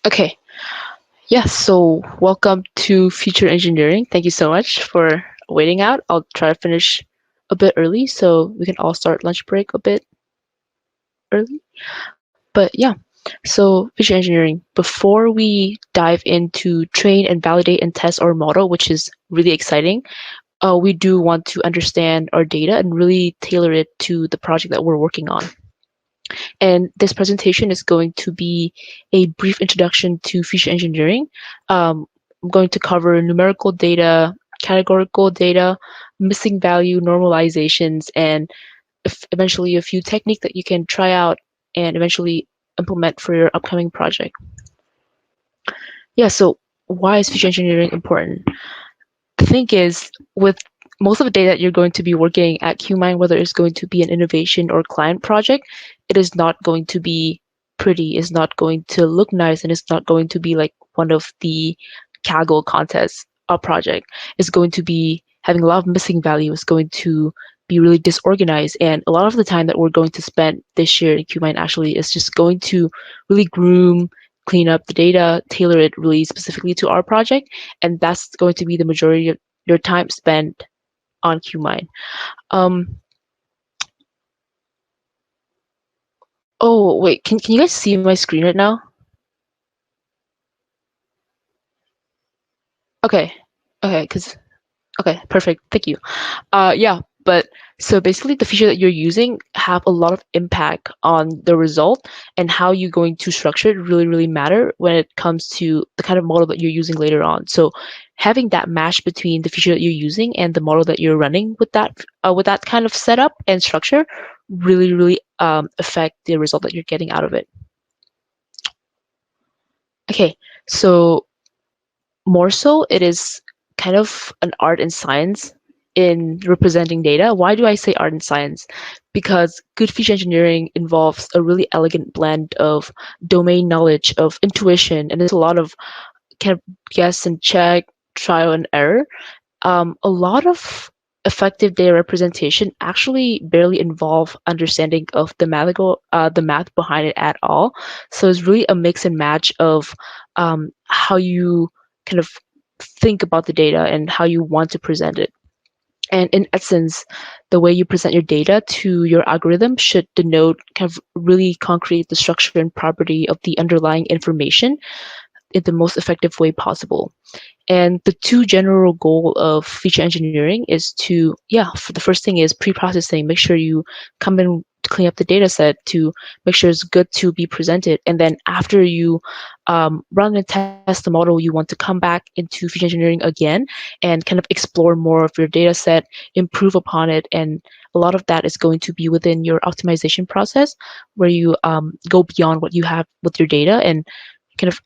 Okay, yeah, so welcome to Future Engineering. Thank you so much for waiting out. I'll try to finish a bit early so we can all start lunch break a bit early. But yeah, so Future Engineering, before we dive into train and validate and test our model, which is really exciting, we do want to understand our data and really tailor it to the project that we're working on. And this presentation is going to be a brief introduction to feature engineering. I'm going to cover numerical data, categorical data, missing value normalizations, and eventually a few techniques that you can try out and eventually implement for your upcoming project. Yeah, so why is feature engineering important? The thing is, with most of the data that you're going to be working at QMine, whether it's going to be an innovation or client project, it is not going to be pretty, it's not going to look nice, and it's not going to be like one of the Kaggle contests project. It's going to be having a lot of missing value. It's going to be really disorganized. And a lot of the time that we're going to spend this year in QMine actually is just going to really groom, clean up the data, tailor it really specifically to our project, and that's going to be the majority of your time spent on QMine. Um, oh wait, can you guys see my screen right now? Okay, okay, okay, perfect. Thank you. Yeah, but so basically the feature that you're using have a lot of impact on the result, and how you're going to structure it really matter when it comes to the kind of model that you're using later on. So having that match between the feature that you're using and the model that you're running with that kind of setup and structure really affect the result that you're getting out of it. Okay, so more so it is kind of an art and science in representing data. Why do I say art and science? Because good feature engineering involves a really elegant blend of domain knowledge, of intuition, and there's a lot of kind of guess and check, trial and error. A lot of effective data representation actually barely involve understanding of the math behind it at all. So it's really a mix and match of how you kind of think about the data and how you want to present it. And in essence, the way you present your data to your algorithm should denote kind of really concrete the structure and property of the underlying information in the most effective way possible. And the two general goal of feature engineering is to, yeah, for the first thing is pre-processing. Make sure you come in to clean up the data set to make sure it's good to be presented. And then after you run and test the model, you want to come back into feature engineering again and kind of explore more of your data set, improve upon it. And a lot of that is going to be within your optimization process, where you go beyond what you have with your data and kind of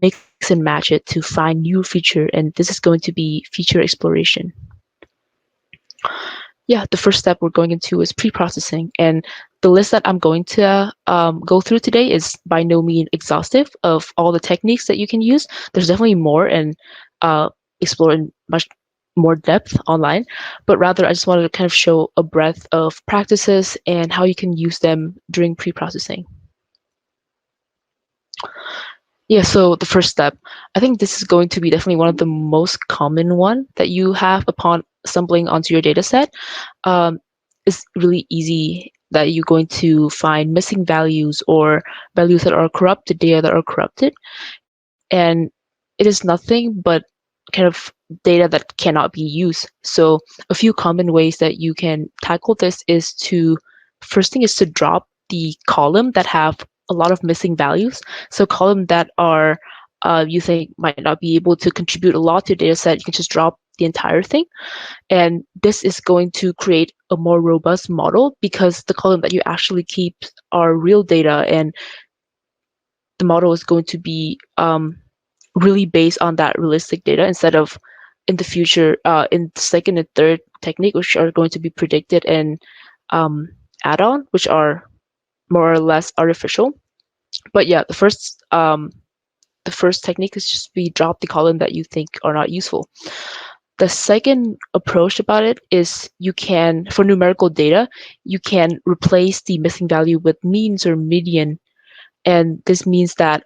mix and match it to find new feature, and this is going to be feature exploration. Yeah, the first step we're going into is pre-processing, and the list that I'm going to go through today is by no means exhaustive of all the techniques that you can use. There's definitely more and explore in much more depth online, but rather I just wanted to kind of show a breadth of practices and how you can use them during pre-processing. Yeah, so the first step, I think this is going to be definitely one of the most common one that you have upon stumbling onto your data set. It's really easy that you're going to find missing values or values that are corrupted, data that are corrupted. And it is nothing but kind of data that cannot be used. So a few common ways that you can tackle this is to, first thing is to drop the column that have a lot of missing values. So column that are you think might not be able to contribute a lot to your data set, you can just drop the entire thing. And this is going to create a more robust model because the column that you actually keep are real data, and the model is going to be really based on that realistic data instead of in the future in the second and third technique, which are going to be predicted and add-on, which are more or less artificial. But yeah, the first technique is just be drop the column that you think are not useful. The second approach about it is you can, for numerical data, you can replace the missing value with means or median. And this means that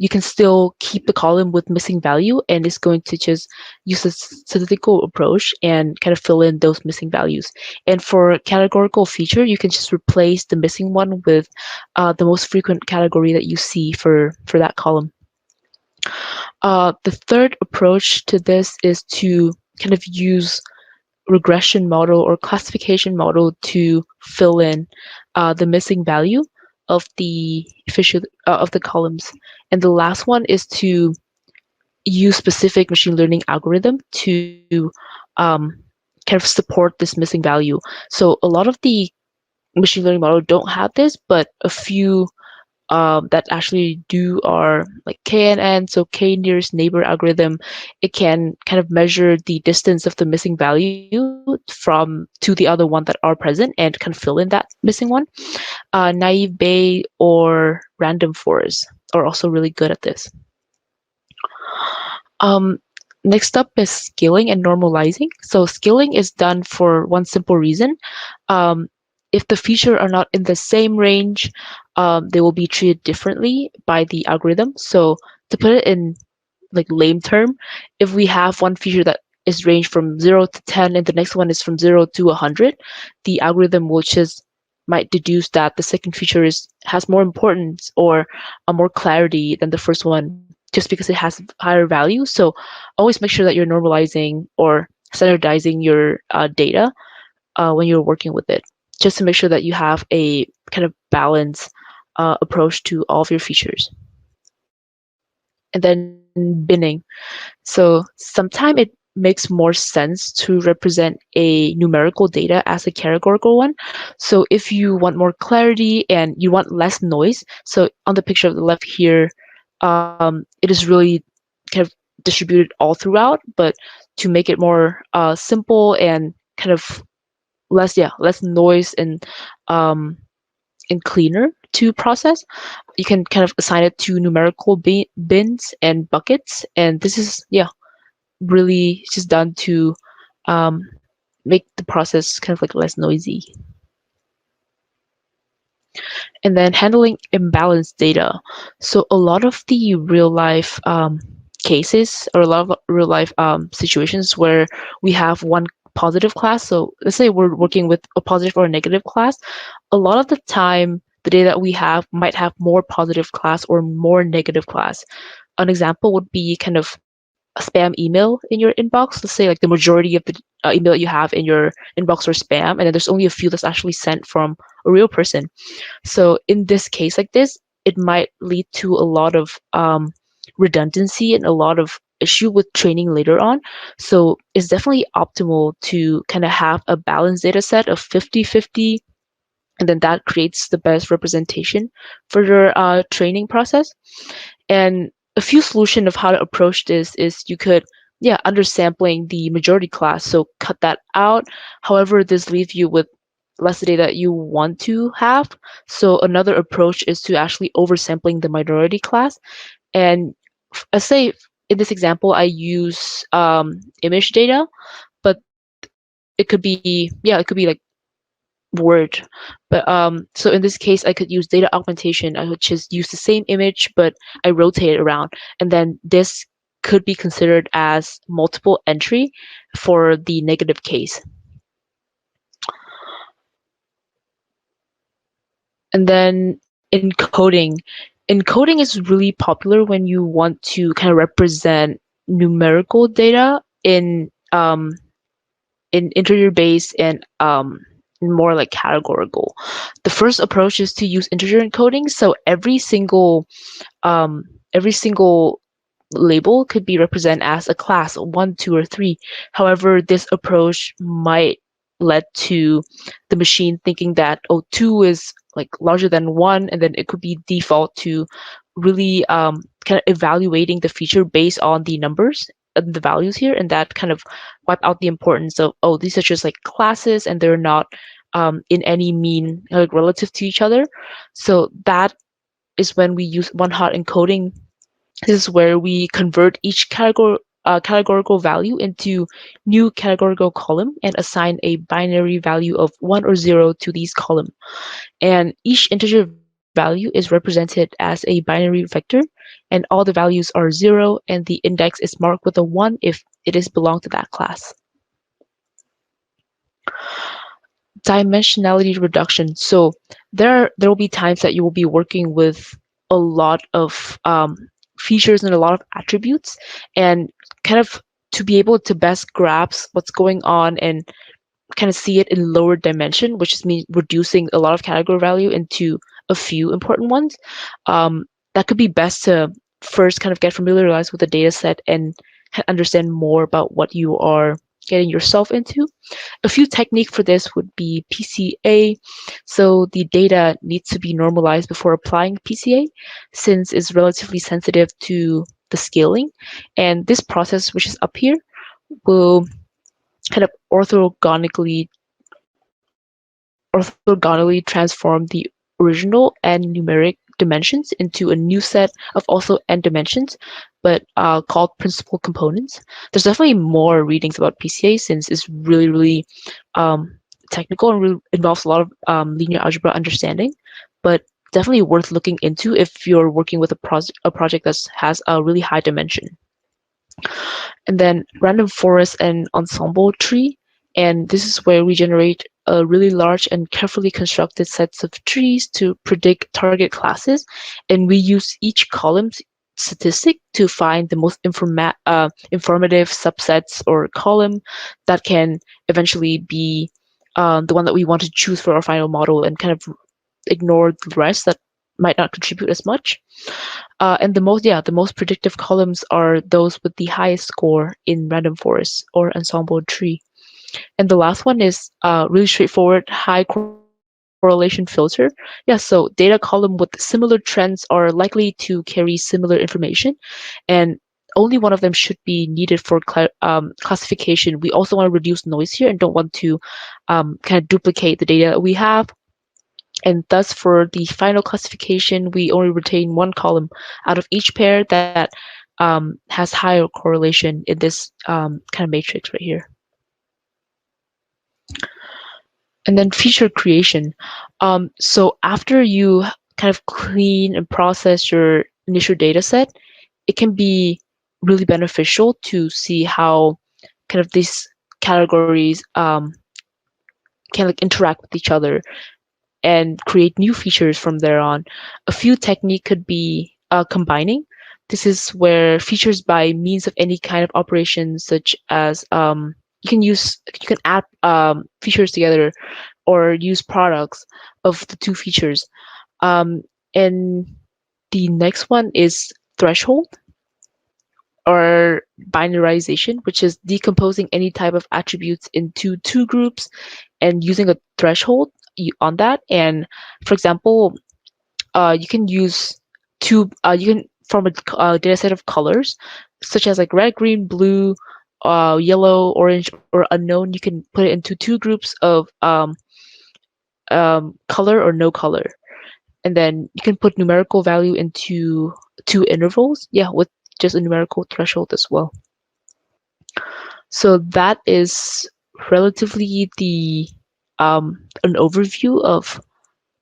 you can still keep the column with missing value, and it's going to just use a statistical approach and kind of fill in those missing values. And for categorical feature, you can just replace the missing one with the most frequent category that you see for that column. The third approach to this is to kind of use regression model or classification model to fill in the missing value of the of the columns. And the last one is to use specific machine learning algorithm to um, kind of support this missing value. So a lot of the machine learning model don't have this, but a few that actually do are like KNN, so K nearest neighbor algorithm. It can kind of measure the distance of the missing value from to the other one that are present and can fill in that missing one. Naive Bayes or random forest are also really good at this. Um, Next up is scaling and normalizing. So scaling is done for one simple reason. Um, if the feature are not in the same range, they will be treated differently by the algorithm. So to put it in like lame term, if we have one feature that is ranged from 0 to 10 and the next one is from 0 to 100, the algorithm will just might deduce that the second feature has more importance or more clarity than the first one just because it has higher value. So always make sure that you're normalizing or standardizing your data when you're working with it, just to make sure that you have a kind of balanced approach to all of your features. And then binning. So sometimes it makes more sense to represent a numerical data as a categorical one. So if you want more clarity and you want less noise, so on the picture of the left here, it is really kind of distributed all throughout, but to make it more simple and kind of less noise um, and cleaner to process, you can kind of assign it to numerical bins and buckets. And this is, really just done to um, make the process kind of like less noisy. And then handling imbalanced data. So a lot of the real life cases or a lot of real life situations where we have one positive class. So let's say we're working with a positive or a negative class. A lot of the time, the data that we have might have more positive class or more negative class. An example would be kind of a spam email in your inbox. Let's say like the majority of the email that you have in your inbox are spam, and then there's only a few that's actually sent from a real person. So in this case like this, it might lead to a lot of redundancy and a lot of issue with training later on. So it's definitely optimal to kind of have a balanced data set of 50-50, and then that creates the best representation for your training process. And a few solution of how to approach this is you could, undersampling the majority class. So cut that out. However, this leaves you with less data that you want to have. So another approach is to actually oversampling the minority class. And let's say in this example, I use image data, but it could be, it could be like word. But so in this case, I could use data augmentation. I would just use the same image, but I rotate it around. And then this could be considered as multiple entry for the negative case. And then encoding. Encoding is really popular when you want to kind of represent numerical data in integer based and more like categorical. The first approach is to use integer encoding. So every single label could be represented as a class, 1, 2, or 3. However, this approach might lead to the machine thinking that, oh, 2 is like larger than 1, and then it could be default to really kind of evaluating the feature based on the numbers and the values here, and that kind of wipe out the importance of, oh, these are just like classes and they're not in any mean like relative to each other. So that is when we use one-hot encoding. This is where we convert each categorical value into new categorical column and assign a binary value of 1 or 0 to these column. And each integer value value is represented as a binary vector, and all the values are 0, and the index is marked with a 1 if it is belong to that class. Dimensionality reduction. So there will be times that you will be working with a lot of features and a lot of attributes, and kind of to be able to best grasp what's going on and kind of see it in lower dimension, which is me reducing a lot of category value into a few important ones. That could be best to first kind of get familiarized with the data set and understand more about what you are getting yourself into. A few technique for this would be PCA. So the data needs to be normalized before applying PCA, since it's relatively sensitive to the scaling. And this process, which is up here, will kind of orthogonally transform the original n numeric dimensions into a new set of also n dimensions, but called principal components. There's definitely more readings about PCA since it's really, really technical and really involves a lot of linear algebra understanding, but definitely worth looking into if you're working with a project that has a really high dimension. And then random forest and ensemble tree. And this is where we generate a really large and carefully constructed sets of trees to predict target classes. And we use each column's statistic to find the most informative subsets or column that can eventually be the one that we want to choose for our final model, and kind of ignore the rest that might not contribute as much. And the most predictive columns are those with the highest score in random forest or ensemble tree. And the last one is really straightforward, high correlation filter. Yeah, so data column with similar trends are likely to carry similar information, and only one of them should be needed for classification. We also want to reduce noise here and don't want to kind of duplicate the data that we have. And thus, for the final classification, we only retain one column out of each pair that has higher correlation in this kind of matrix right here. And then feature creation. So after you kind of clean and process your initial data set, it can be really beneficial to see how kind of these categories can like interact with each other and create new features from there on. A few technique could be combining. This is where features by means of any kind of operations, such as you can add features together or use products of the two features. Um, and the next one is threshold or binarization, which is decomposing any type of attributes into two groups and using a threshold on that. And for example, you can use you can form a data set of colors, such as like red, green, blue, yellow, orange, or unknown. You can put it into two groups of color or no color. And then you can put numerical value into two intervals, yeah, with just a numerical threshold as well. So that is relatively the an overview of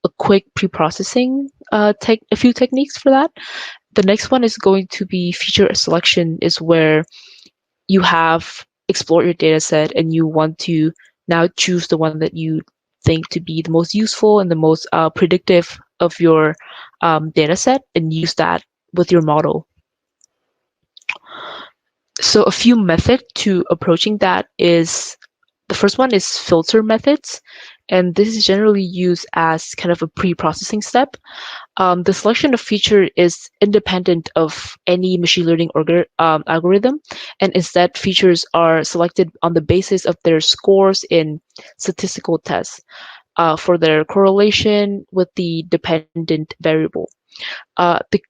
a quick pre-processing a few techniques for that. The next one is going to be feature selection, is where you have explored your data set and you want to now choose the one that you think to be the most useful and the most predictive of your data set, and use that with your model. So a few methods to approaching that is, the first one is filter methods, and this is generally used as kind of a pre-processing step. The selection of feature is independent of any machine learning algorithm, and instead features are selected on the basis of their scores in statistical tests for their correlation with the dependent variable. Uh, the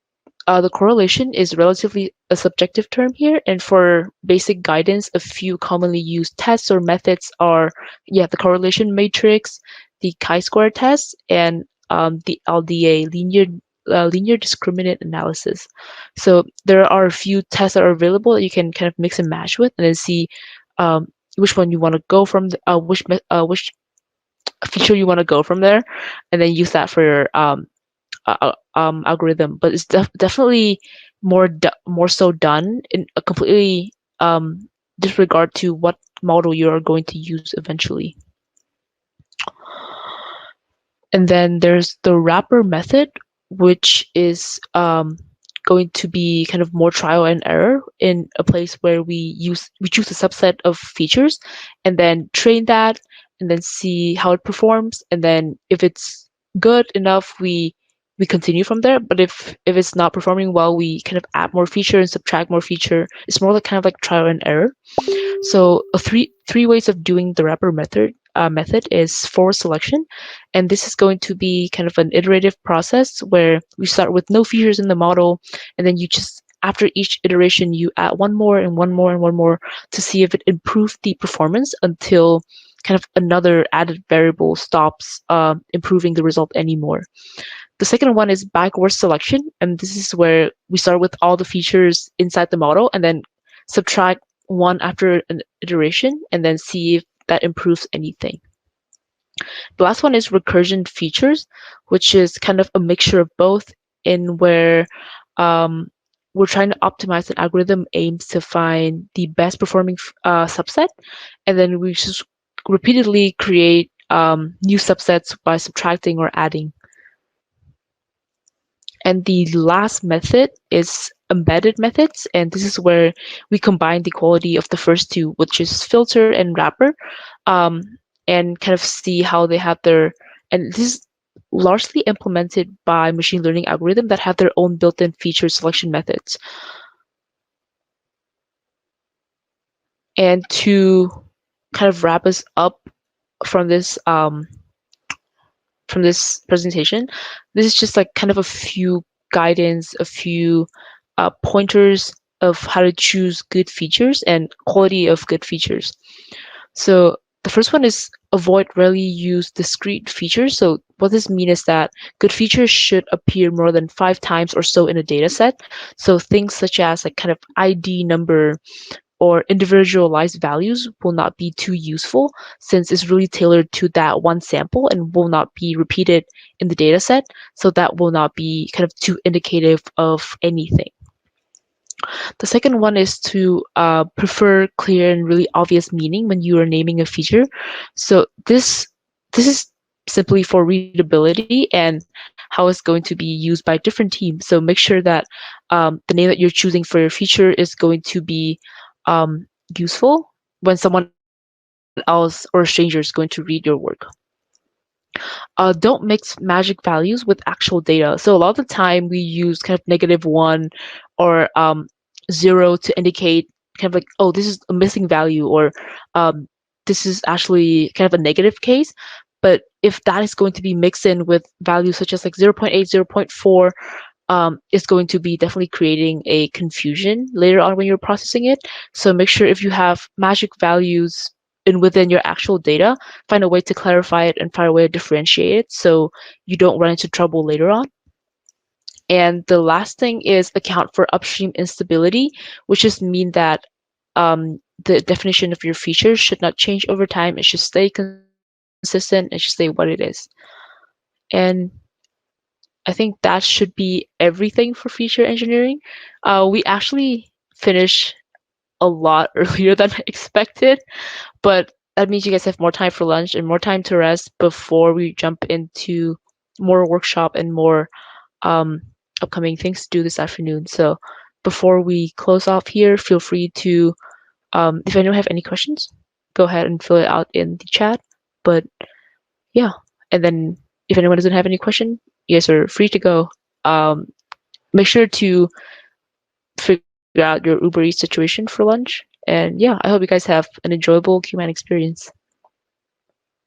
the correlation is relatively a subjective term here, and for basic guidance, a few commonly used tests or methods are, the correlation matrix, the chi-square test, and the LDA, linear discriminant analysis. So there are a few tests that are available that you can kind of mix and match with, and then see which one you want to go from, which feature you want to go from there, and then use that for your algorithm, but it's definitely more so done in a completely disregard to what model you are going to use eventually. And then there's the wrapper method, which is going to be kind of more trial and error in a place where we choose a subset of features and then train that and then see how it performs. And then if it's good enough, we continue from there. But if it's not performing well, we kind of add more feature and subtract more feature. It's more like kind of like trial and error. So three ways of doing the wrapper method is forward selection, and this is going to be kind of an iterative process where we start with no features in the model, and then you just after each iteration you add one more and one more and one more to see if it improved the performance until kind of another added variable stops improving the result anymore. The second one is backward selection, and this is where we start with all the features inside the model and then subtract one after an iteration and then see if that improves anything. The last one is recursion features, which is kind of a mixture of both, in where um, we're trying to optimize an algorithm aims to find the best performing subset, and then we just repeatedly create new subsets by subtracting or adding. And the last method is embedded methods, and this is where we combine the quality of the first two, which is filter and wrapper, um, and kind of see how they have their, and this is largely implemented by machine learning algorithms that have their own built-in feature selection methods. And to kind of wrap us up from this presentation, this is just like kind of a few guidance, a few pointers of how to choose good features and quality of good features. So the first one is avoid rarely used discrete features. So what this means is that good features should appear more than 5 times or so in a data set. So things such as like kind of ID number or individualized values will not be too useful since it's really tailored to that one sample and will not be repeated in the data set. So that will not be kind of too indicative of anything. The second one is to prefer clear and really obvious meaning when you are naming a feature. So this is simply for readability and how it's going to be used by different teams. So make sure that the name that you're choosing for your feature is going to be useful when someone else or a stranger is going to read your work. Don't mix magic values with actual data. So a lot of the time we use kind of -1 or 0 to indicate kind of like, oh, this is a missing value, or um, this is actually kind of a negative case. But if that is going to be mixed in with values such as like 0.8, 0.4, is going to be definitely creating a confusion later on when you're processing it. So make sure if you have magic values within your actual data, find a way to clarify it and find a way to differentiate it so you don't run into trouble later on. And the last thing is account for upstream instability, which just mean that the definition of your features should not change over time. It should stay consistent. It should stay what it is. And I think that should be everything for feature engineering. We actually finished a lot earlier than I expected, but that means you guys have more time for lunch and more time to rest before we jump into more workshop and more um, upcoming things to do this afternoon. So before we close off here, feel free to, if anyone have any questions, go ahead and fill it out in the chat. But yeah, and then if anyone doesn't have any question, you guys are free to go. Make sure to figure out your Uber Eats situation for lunch. And yeah, I hope you guys have an enjoyable Q&A experience.